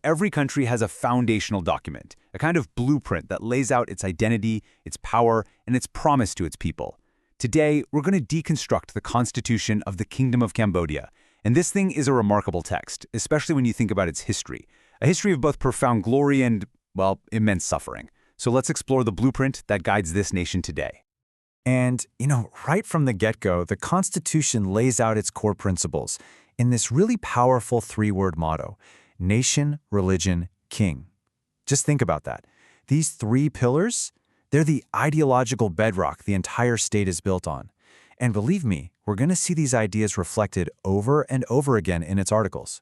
Every country has a foundational document, a kind of blueprint that lays out its identity, its power, and its promise to its people. Today, we're going to deconstruct the Constitution of the Kingdom of Cambodia. And this thing is a remarkable text, especially when you think about its history. A history of both profound glory and, well, immense suffering. So let's explore the blueprint that guides this nation today. And, right from the get-go, the Constitution lays out its core principles in this really powerful three-word motto: nation, religion, king. Just think about that. These three pillars, they're the ideological bedrock the entire state is built on. And believe me, we're going to see these ideas reflected over and over again in its articles.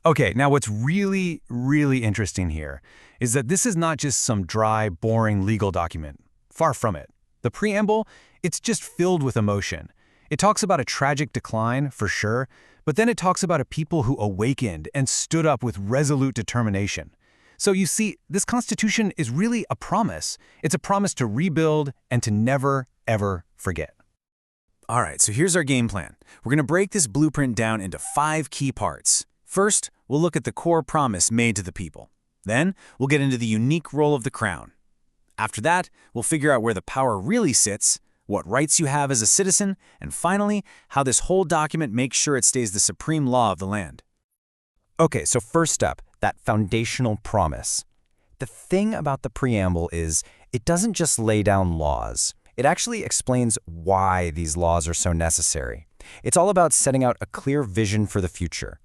Okay, now what's really, really interesting here is that this is not just some dry, boring legal document. Far from it. The preamble, it's just filled with emotion. It talks about a tragic decline, for sure, but then it talks about a people who awakened and stood up with resolute determination. So you see, this Constitution is really a promise. It's a promise to rebuild and to never, ever forget. All right, so here's our game plan. We're going to break this blueprint down into 5 key parts. First, we'll look at the core promise made to the people. Then, we'll get into the unique role of the crown. After that, we'll figure out where the power really sits, what rights you have as a citizen, and finally, how this whole document makes sure it stays the supreme law of the land. Okay, so first up, that foundational promise. The thing about the preamble is it doesn't just lay down laws. It actually explains why these laws are so necessary. It's all about setting out a clear vision for the future.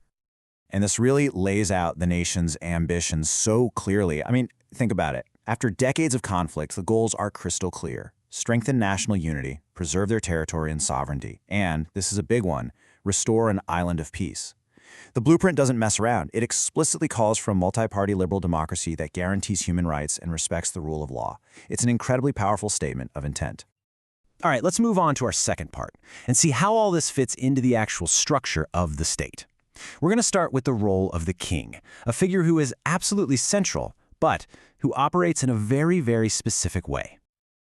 And this really lays out the nation's ambitions so clearly. I mean, think about it. After decades of conflict, the goals are crystal clear. Strengthen national unity, preserve their territory and sovereignty, and, this is a big one, restore an island of peace. The blueprint doesn't mess around. It explicitly calls for a multi-party liberal democracy that guarantees human rights and respects the rule of law. It's an incredibly powerful statement of intent. All right, let's move on to our second part and see how all this fits into the actual structure of the state. We're going to start with the role of the king, a figure who is absolutely central, but who operates in a very, very specific way.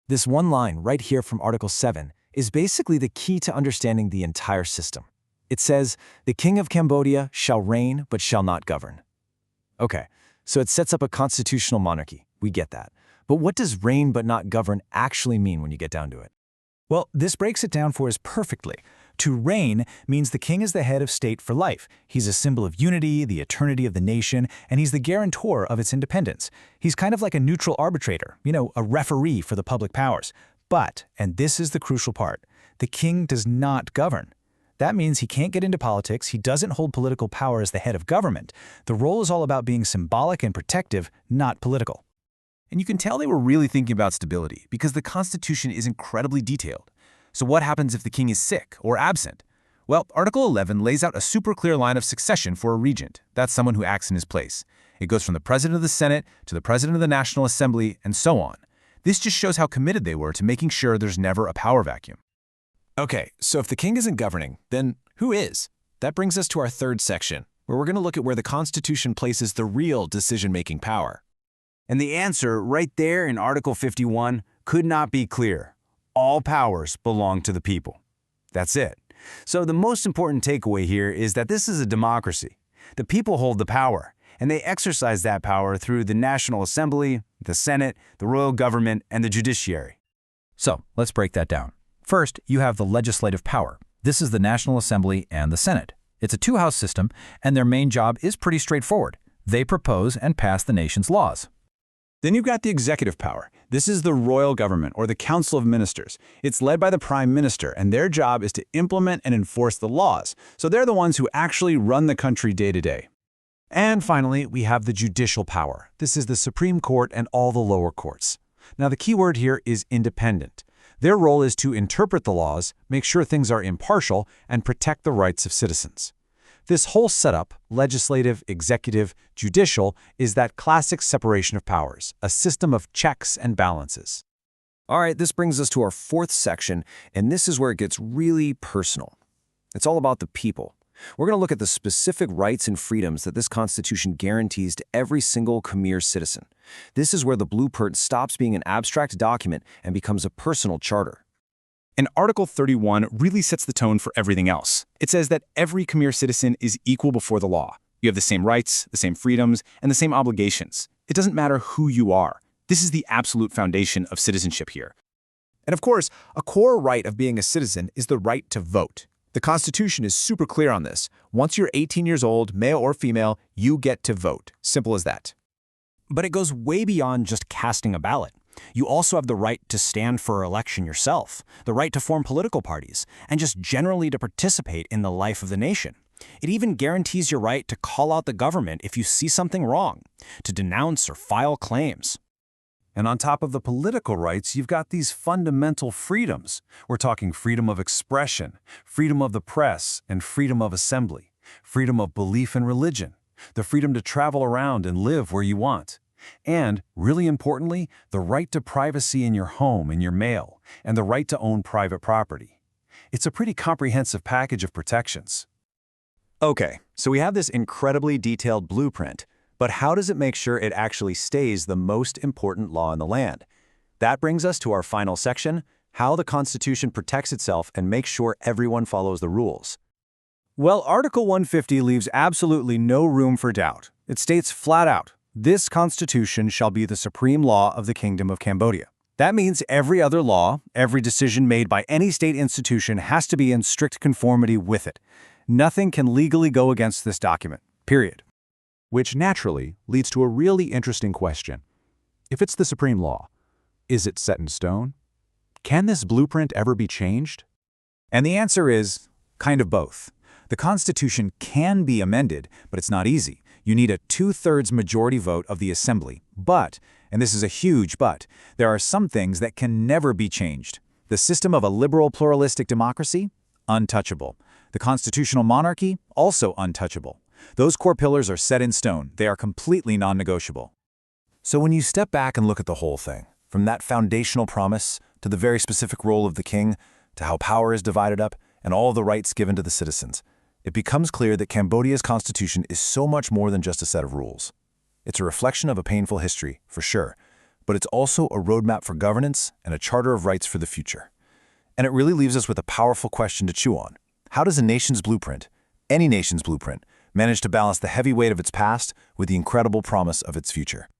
This one line right here from Article 7 is basically the key to understanding the entire system. It says, "The king of Cambodia shall reign but shall not govern." Okay, so it sets up a constitutional monarchy. We get that. But what does reign but not govern actually mean when you get down to it? Well, this breaks it down for us perfectly. To reign means the king is the head of state for life. He's a symbol of unity, the eternity of the nation, and he's the guarantor of its independence. He's kind of like a neutral arbitrator, a referee for the public powers. But, and this is the crucial part, the king does not govern. That means he can't get into politics, he doesn't hold political power as the head of government. The role is all about being symbolic and protective, not political. And you can tell they were really thinking about stability because the Constitution is incredibly detailed. So what happens if the king is sick or absent? Well, Article 11 lays out a super clear line of succession for a regent. That's someone who acts in his place. It goes from the president of the Senate to the president of the National Assembly and so on. This just shows how committed they were to making sure there's never a power vacuum. Okay, so if the king isn't governing, then who is? That brings us to our third section, where we're going to look at where the Constitution places the real decision-making power. And the answer, right there in Article 51, could not be clearer. All powers belong to the people. That's it. So the most important takeaway here is that this is a democracy. The people hold the power, and they exercise that power through the National Assembly, the Senate, the royal government, and the judiciary. So, let's break that down. First, you have the legislative power. This is the National Assembly and the Senate. It's a two-house system, and their main job is pretty straightforward. They propose and pass the nation's laws. Then you've got the executive power. This is the royal government, or the Council of Ministers. It's led by the Prime Minister, and their job is to implement and enforce the laws. So they're the ones who actually run the country day to day. And finally, we have the judicial power. This is the Supreme Court and all the lower courts. Now, the key word here is independent. Their role is to interpret the laws, make sure things are impartial, and protect the rights of citizens. This whole setup, legislative, executive, judicial, is that classic separation of powers, a system of checks and balances. All right, this brings us to our fourth section, and this is where it gets really personal. It's all about the people. We're going to look at the specific rights and freedoms that this Constitution guarantees to every single Khmer citizen. This is where the blueprint stops being an abstract document and becomes a personal charter. And Article 31 really sets the tone for everything else. It says that every Khmer citizen is equal before the law. You have the same rights, the same freedoms, and the same obligations. It doesn't matter who you are. This is the absolute foundation of citizenship here. And of course, a core right of being a citizen is the right to vote. The Constitution is super clear on this. Once you're 18 years old, male or female, you get to vote. Simple as that. But it goes way beyond just casting a ballot. You also have the right to stand for election yourself, the right to form political parties, and just generally to participate in the life of the nation. It even guarantees your right to call out the government if you see something wrong, to denounce or file claims. And on top of the political rights, you've got these fundamental freedoms. We're talking freedom of expression, freedom of the press, and freedom of assembly, freedom of belief and religion, the freedom to travel around and live where you want. And, really importantly, the right to privacy in your home and your mail, and the right to own private property. It's a pretty comprehensive package of protections. Okay, so we have this incredibly detailed blueprint, but how does it make sure it actually stays the most important law in the land? That brings us to our final section, how the Constitution protects itself and makes sure everyone follows the rules. Well, Article 150 leaves absolutely no room for doubt. It states flat out, this Constitution shall be the supreme law of the Kingdom of Cambodia. That means every other law, every decision made by any state institution has to be in strict conformity with it. Nothing can legally go against this document, period. Which naturally leads to a really interesting question. If it's the supreme law, is it set in stone? Can this blueprint ever be changed? And the answer is kind of both. The Constitution can be amended, but it's not easy. You need a 2/3 majority vote of the Assembly. But, and this is a huge but, there are some things that can never be changed. The system of a liberal pluralistic democracy? Untouchable. The constitutional monarchy? Also untouchable. Those core pillars are set in stone. They are completely non-negotiable. So when you step back and look at the whole thing, from that foundational promise to the very specific role of the king, to how power is divided up and all the rights given to the citizens, it becomes clear that Cambodia's constitution is so much more than just a set of rules. It's a reflection of a painful history, for sure, but it's also a roadmap for governance and a charter of rights for the future. And it really leaves us with a powerful question to chew on. How does a nation's blueprint, any nation's blueprint, manage to balance the heavy weight of its past with the incredible promise of its future?